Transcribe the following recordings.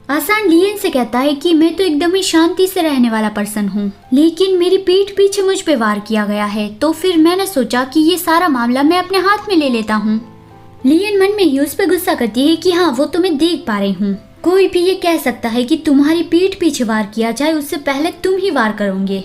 आसान लियन से कहता है कि मैं तो एकदम ही शांति से रहने वाला पर्सन हूँ, लेकिन मेरी पीठ पीछे मुझ पे वार किया गया है, तो फिर मैंने सोचा कि ये सारा मामला मैं अपने हाथ में ले लेता हूँ। लियन मन में ही उस पर गुस्सा करती है कि हाँ वो तो मैं देख पा रही हूँ, कोई भी ये कह सकता है कि तुम्हारी पीठ पीछे वार किया जाए उससे पहले तुम ही वार करोगे।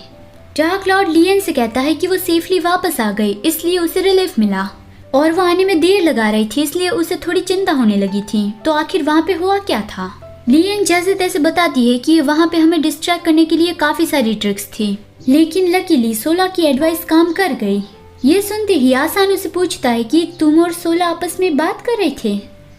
डार्क लॉर्ड लियन से कहता है कि वो सेफली वापस आ गई, इसलिए उसे रिलीफ मिला, और वो आने में देर लगा रही थी इसलिए उसे थोड़ी चिंता होने लगी थी। तो आखिर वहाँ पे हुआ क्या था? लियन जैसे तैसे बताती है कि वहाँ पे हमें डिस्ट्रैक्ट करने के लिए काफी सारी ट्रिक्स थी, लेकिन लकीली सोला की एडवाइस काम कर गई। ये सुनते ही आसान उसे पूछता है कि तुम और सोला आपस में बात कर रहे थे।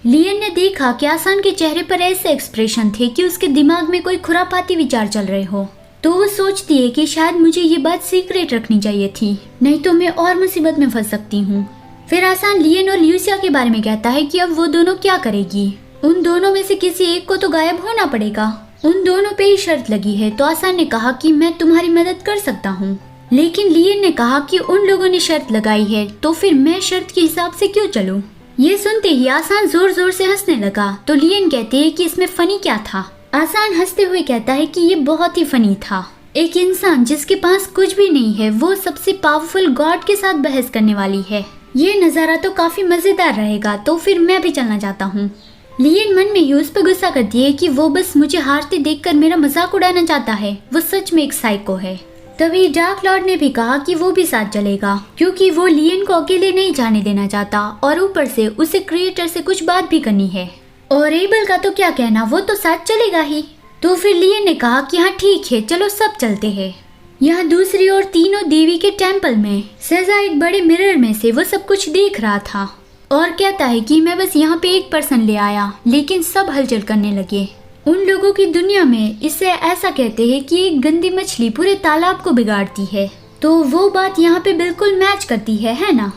लियन ने देखा कि आसान के चेहरे पर ऐसे एक्सप्रेशन थे कि उसके दिमाग में कोई खुरापाती विचार चल रहे हो, तो वो सोचती है कि शायद मुझे ये बात सीक्रेट रखनी चाहिए थी, नहीं तो मैं और मुसीबत में फंस सकती हूँ। फिर आसान लियन और ल्यूसिया के बारे में कहता है कि अब वो दोनों क्या करेगी, उन दोनों में से किसी एक को तो गायब होना पड़ेगा, उन दोनों पे ही शर्त लगी है। तो आसान ने कहा कि मैं तुम्हारी मदद कर सकता हूँ, लेकिन लियन ने कहा कि उन लोगों ने शर्त लगाई है तो फिर मैं शर्त के हिसाब से क्यों चलूं। ये सुनते ही आसान जोर जोर से हंसने लगा, तो लियन कहती है कि इसमें फनी क्या था। आसान हंसते हुए कहता है कि ये बहुत ही फनी था, एक इंसान जिसके पास कुछ भी नहीं है वो सबसे पावरफुल गॉड के साथ बहस करने वाली है। ये नज़ारा तो काफी मजेदार रहेगा, तो फिर मैं भी चलना चाहता हूँ। लियन मन में ही उस पर गुस्सा करती है कि वो बस मुझे हारते देखकर मेरा मजाक उड़ाना चाहता है, वो सच में एक साइको है। तभी डार्क लॉर्ड ने भी कहा कि वो भी साथ चलेगा, क्योंकि वो लियन को अकेले नहीं जाने देना चाहता, और ऊपर से उसे क्रिएटर से कुछ बात भी करनी है। और एबल का तो क्या कहना, वो तो साथ चलेगा ही। तो फिर लियन ने कहा कि हाँ ठीक है चलो सब चलते हैं। यहाँ दूसरी ओर तीनों देवी के टेम्पल में सेजा एक बड़े मिरर में से वो सब कुछ देख रहा था और कहता है कि मैं बस यहाँ पे एक पर्सन ले आया, लेकिन सब हलचल करने लगे। उन लोगों की दुनिया में इसे ऐसा कहते हैं कि एक गंदी मछली पूरे तालाब को बिगाड़ती है, तो वो बात यहाँ पे बिल्कुल मैच करती है ना।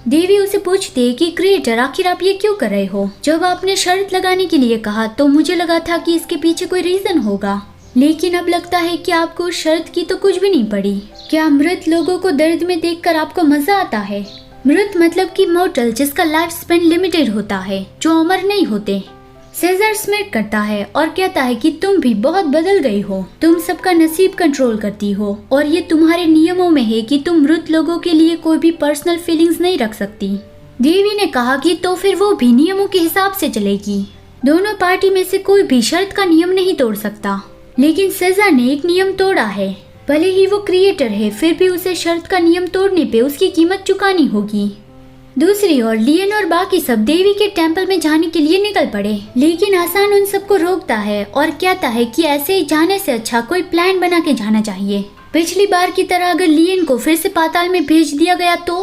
देवी उसे पूछती है कि क्रिएटर आखिर आप ये क्यों कर रहे हो? जब आपने शर्त लगाने के लिए कहा तो मुझे लगा था कि इसके पीछे कोई रीजन होगा, लेकिन अब लगता है कि आपको शर्त की तो कुछ भी नहीं पड़ी। क्या मृत लोगों को दर्द में देखकर आपको मजा आता है? मृत मतलब कि मोर्टल, जिसका लाइफ स्पेन लिमिटेड होता है, जो अमर नहीं होते। सेजर स्मिट करता है और कहता है कि तुम भी बहुत बदल गई हो, तुम सबका नसीब कंट्रोल करती हो और ये तुम्हारे नियमों में है कि तुम मृत लोगों के लिए कोई भी पर्सनल फीलिंग्स नहीं रख सकती। देवी ने कहा कि तो फिर वो भी नियमों के हिसाब से चलेगी, दोनों पार्टी में से कोई भी शर्त का नियम नहीं तोड़ सकता। लेकिन सेजर ने एक नियम तोड़ा है, भले ही वो क्रिएटर है फिर भी उसे शर्त का नियम तोड़ने पे उसकी कीमत चुकानी होगी। दूसरी ओर लियन और बाकी सब देवी के टेम्पल में जाने के लिए निकल पड़े, लेकिन आसान उन सबको रोकता है और कहता है कि ऐसे ही जाने से अच्छा कोई प्लान बना के जाना चाहिए। पिछली बार की तरह अगर लियन को फिर से पाताल में भेज दिया गया तो